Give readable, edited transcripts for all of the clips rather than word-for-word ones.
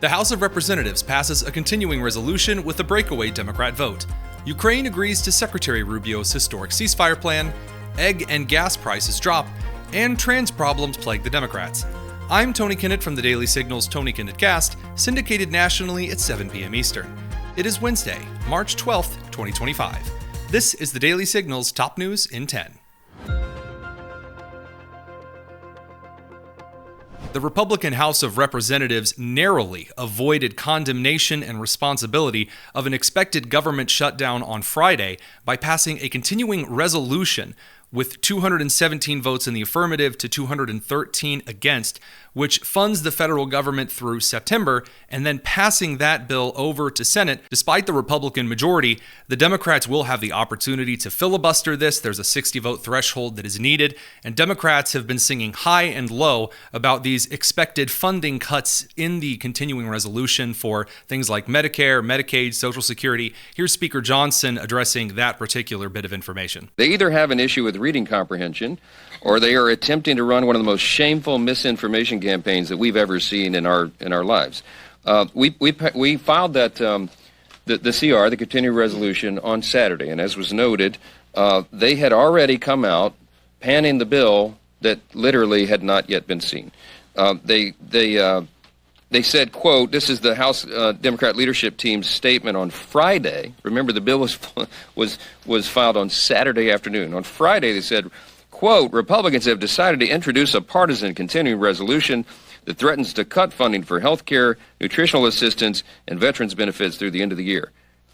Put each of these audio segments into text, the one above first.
The House of Representatives passes a continuing resolution with a breakaway Democrat vote. Ukraine agrees to Secretary Rubio's historic ceasefire plan, egg and gas prices drop, and trans problems plague the Democrats. I'm Tony Kinnett from the Daily Signal's Tony Kinnett Cast, syndicated nationally at 7 p.m. Eastern. It is Wednesday, March 12th, 2025. This is the Daily Signal's top news in 10. The Republican House of Representatives narrowly avoided condemnation and responsibility of an expected government shutdown on Friday by passing a continuing resolution with 217 votes in the affirmative to 213 against, which funds the federal government through September, and then passing that bill over to Senate. Despite the Republican majority, the Democrats will have the opportunity to filibuster this. There's a 60-vote threshold that is needed, and Democrats have been singing high and low about these expected funding cuts in the continuing resolution for things like Medicare, Medicaid, Social Security. Here's Speaker Johnson addressing that particular bit of information. They either have an issue with reading comprehension, or they are attempting to run one of the most shameful misinformation campaigns that we've ever seen in our lives. We filed that the CR, the continuing resolution, on Saturday, and as was noted, they had already come out panning the bill that literally had not yet been seen. They said, quote, this is the House Democrat leadership team's statement on Friday. Remember, the bill was filed on Saturday afternoon. On Friday, they said, quote, Republicans have decided to introduce a partisan continuing resolution that threatens to cut funding for health care, nutritional assistance, and veterans benefits through the end of the year.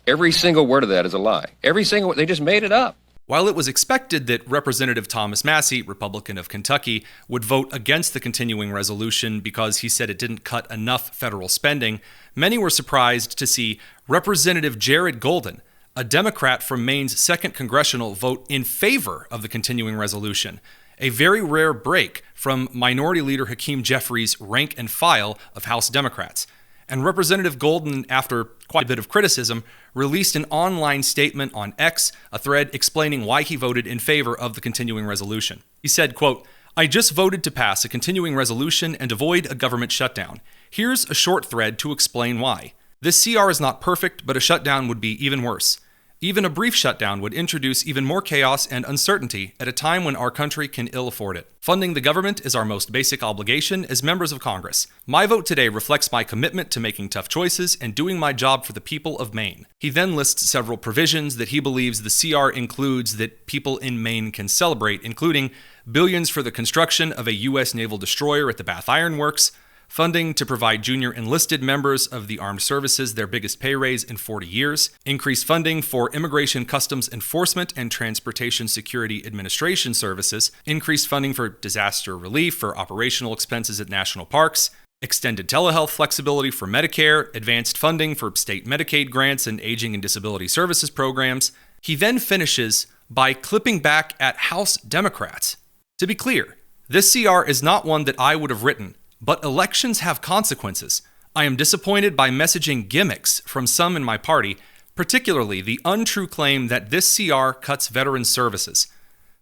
Every single word of that is a lie. They just made it up. While it was expected that Representative Thomas Massie, Republican of Kentucky, would vote against the continuing resolution because he said it didn't cut enough federal spending, many were surprised to see Representative Jared Golden, a Democrat from Maine's 2nd Congressional, vote in favor of the continuing resolution, a very rare break from Minority Leader Hakeem Jeffries' rank and file of House Democrats. And Representative Golden, after quite a bit of criticism, released an online statement on X, a thread explaining why he voted in favor of the continuing resolution. He said, quote, I just voted to pass a continuing resolution and avoid a government shutdown. Here's a short thread to explain why. This CR is not perfect, but a shutdown would be even worse. Even a brief shutdown would introduce even more chaos and uncertainty at a time when our country can ill afford it. Funding the government is our most basic obligation as members of Congress. My vote today reflects my commitment to making tough choices and doing my job for the people of Maine. He then lists several provisions that he believes the CR includes that people in Maine can celebrate, including billions for the construction of a U.S. naval destroyer at the Bath Iron Works, funding to provide junior enlisted members of the armed services their biggest pay raise in 40 years, increased funding for Immigration Customs Enforcement and Transportation Security Administration services, increased funding for disaster relief for operational expenses at national parks, extended telehealth flexibility for Medicare, advanced funding for state Medicaid grants and aging and disability services programs. He then finishes by clipping back at House Democrats. To be clear, this CR is not one that I would have written, but elections have consequences. I am disappointed by messaging gimmicks from some in my party, particularly the untrue claim that this CR cuts veterans' services.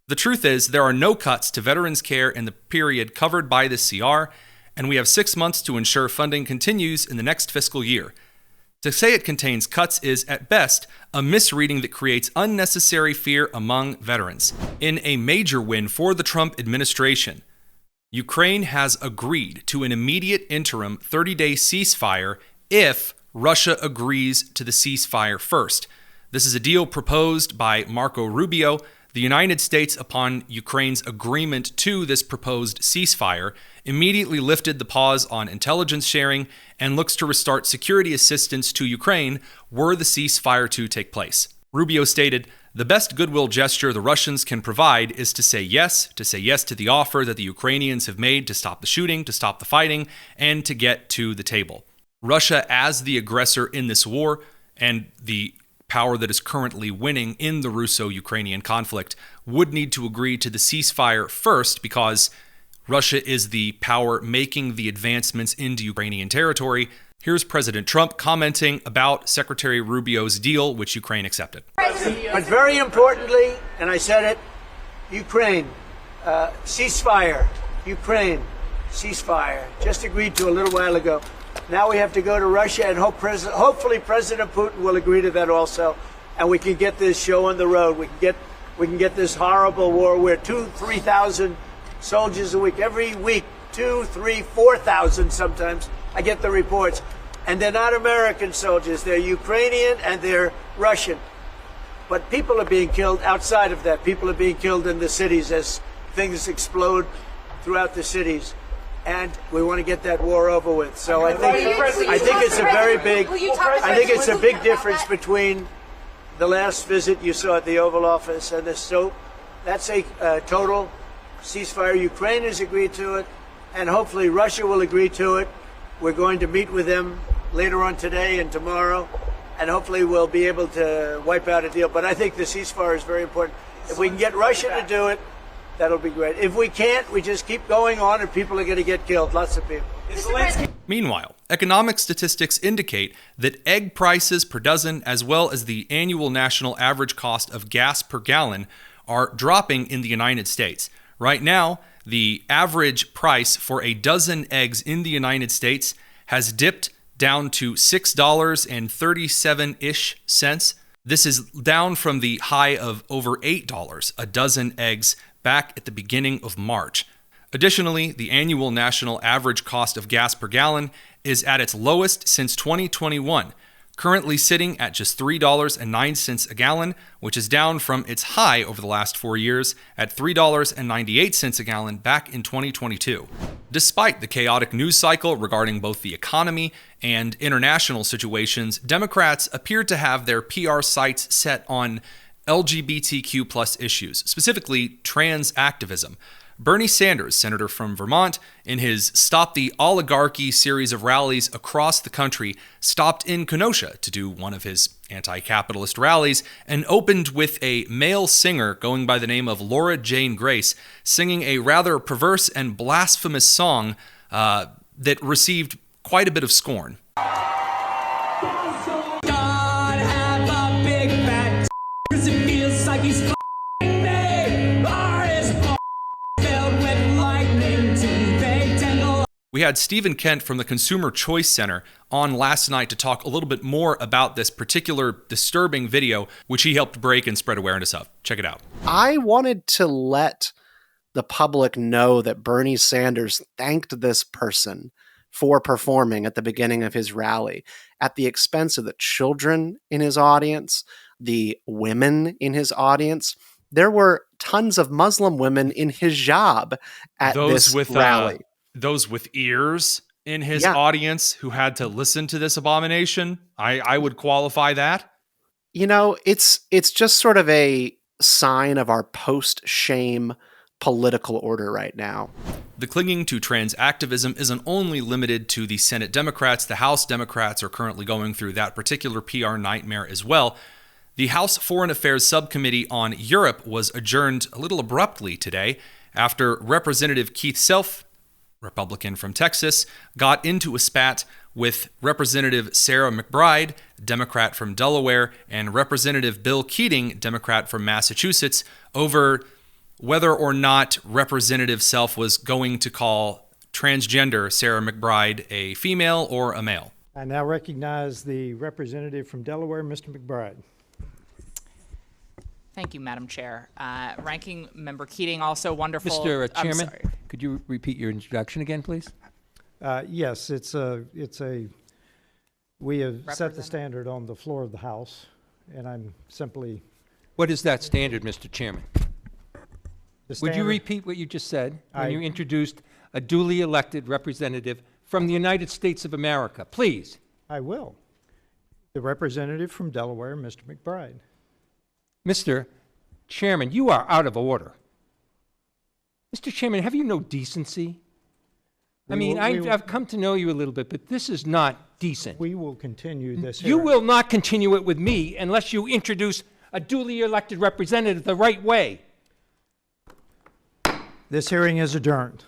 The truth is, there are no cuts to veterans' care in the period covered by this CR, and we have 6 months to ensure funding continues in the next fiscal year. To say it contains cuts is, at best, a misreading that creates unnecessary fear among veterans. In a major win for the Trump administration, Ukraine has agreed to an immediate interim 30-day ceasefire if Russia agrees to the ceasefire first. This is a deal proposed by Marco Rubio. The United States, upon Ukraine's agreement to this proposed ceasefire, immediately lifted the pause on intelligence sharing and looks to restart security assistance to Ukraine were the ceasefire to take place. Rubio stated, the best goodwill gesture the Russians can provide is to say yes to the offer that the Ukrainians have made to stop the shooting, to stop the fighting, and to get to the table. Russia, as the aggressor in this war and the power that is currently winning in the Russo-Ukrainian conflict, would need to agree to the ceasefire first because Russia is the power making the advancements into Ukrainian territory. Here's President Trump commenting about Secretary Rubio's deal, which Ukraine accepted. But very importantly, and I said it, Ukraine, ceasefire. Ukraine, ceasefire. Just agreed to a little while ago. Now we have to go to Russia, and hopefully President Putin will agree to that also, and we can get this show on the road. We can get this horrible war where 2,000-3,000 soldiers a week, every week, 2,000, 3,000, 4,000 sometimes. I get the reports. And they're not American soldiers. They're Ukrainian and they're Russian. But people are being killed outside of that. People are being killed in the cities as things explode throughout the cities. And we want to get that war over with. So I think it's a very big, I think it's a big difference between the last visit you saw at the Oval Office and this. So that's a total ceasefire. Ukraine has agreed to it, and hopefully Russia will agree to it. We're going to meet with them later on today and tomorrow, and hopefully we'll be able to wipe out a deal. But I think the ceasefire is very important. If we can get Russia to do it, that'll be great. If we can't, we just keep going on and people are going to get killed. Lots of people. Meanwhile, economic statistics indicate that egg prices per dozen, as well as the annual national average cost of gas per gallon, are dropping in the United States. Right now, the average price for a dozen eggs in the United States has dipped down to $6.37-ish cents. This is down from the high of over $8 a dozen eggs back at the beginning of March. Additionally, the annual national average cost of gas per gallon is at its lowest since 2021, currently sitting at just $3.09 a gallon, which is down from its high over the last 4 years at $3.98 a gallon back in 2022. Despite the chaotic news cycle regarding both the economy and international situations, Democrats appear to have their PR sights set on LGBTQ+ issues, specifically trans activism. Bernie Sanders, senator from Vermont, in his Stop the Oligarchy series of rallies across the country, stopped in Kenosha to do one of his anti-capitalist rallies and opened with a male singer going by the name of Laura Jane Grace, singing a rather perverse and blasphemous song that received quite a bit of scorn. We had Stephen Kent from the Consumer Choice Center on last night to talk a little bit more about this particular disturbing video, which he helped break and spread awareness of. Check it out. I wanted to let the public know that Bernie Sanders thanked this person for performing at the beginning of his rally at the expense of the children in his audience, the women in his audience. There were tons of Muslim women in hijab at this rally. Those with ears in his audience who had to listen to this abomination. I would qualify that. You know, it's just sort of a sign of our post-shame political order right now. The clinging to trans activism isn't only limited to the Senate Democrats. The House Democrats are currently going through that particular PR nightmare as well. The House Foreign Affairs Subcommittee on Europe was adjourned a little abruptly today after Representative Keith Self, Republican from Texas, got into a spat with Representative Sarah McBride, Democrat from Delaware, and Representative Bill Keating, Democrat from Massachusetts, over whether or not Representative Self was going to call transgender Sarah McBride a female or a male. I now recognize the representative from Delaware, Mr. McBride. Thank you, Madam Chair. Ranking Member Keating, also wonderful. Mr. Chairman, could you repeat your introduction again, please? Yes, we have set the standard on the floor of the House, and I'm simply... What is that standard, Mr. Chairman? Would you repeat what you just said when you introduced a duly elected representative from the United States of America? Please. I will. The representative from Delaware, Mr. McBride. Mr. Chairman, you are out of order. Mr. Chairman, have you no decency? I've come to know you a little bit, but this is not decent. We will continue this hearing. You will not continue it with me unless you introduce a duly elected representative the right way. This hearing is adjourned.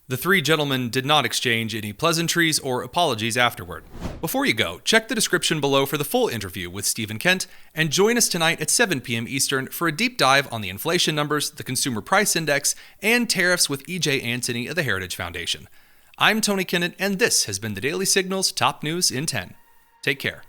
The three gentlemen did not exchange any pleasantries or apologies afterward. Before you go, check the description below for the full interview with Stephen Kent, and join us tonight at 7 p.m. Eastern for a deep dive on the inflation numbers, the Consumer Price Index, and tariffs with E.J. Antony of the Heritage Foundation. I'm Tony Kinnett, and this has been the Daily Signal's Top News in 10. Take care.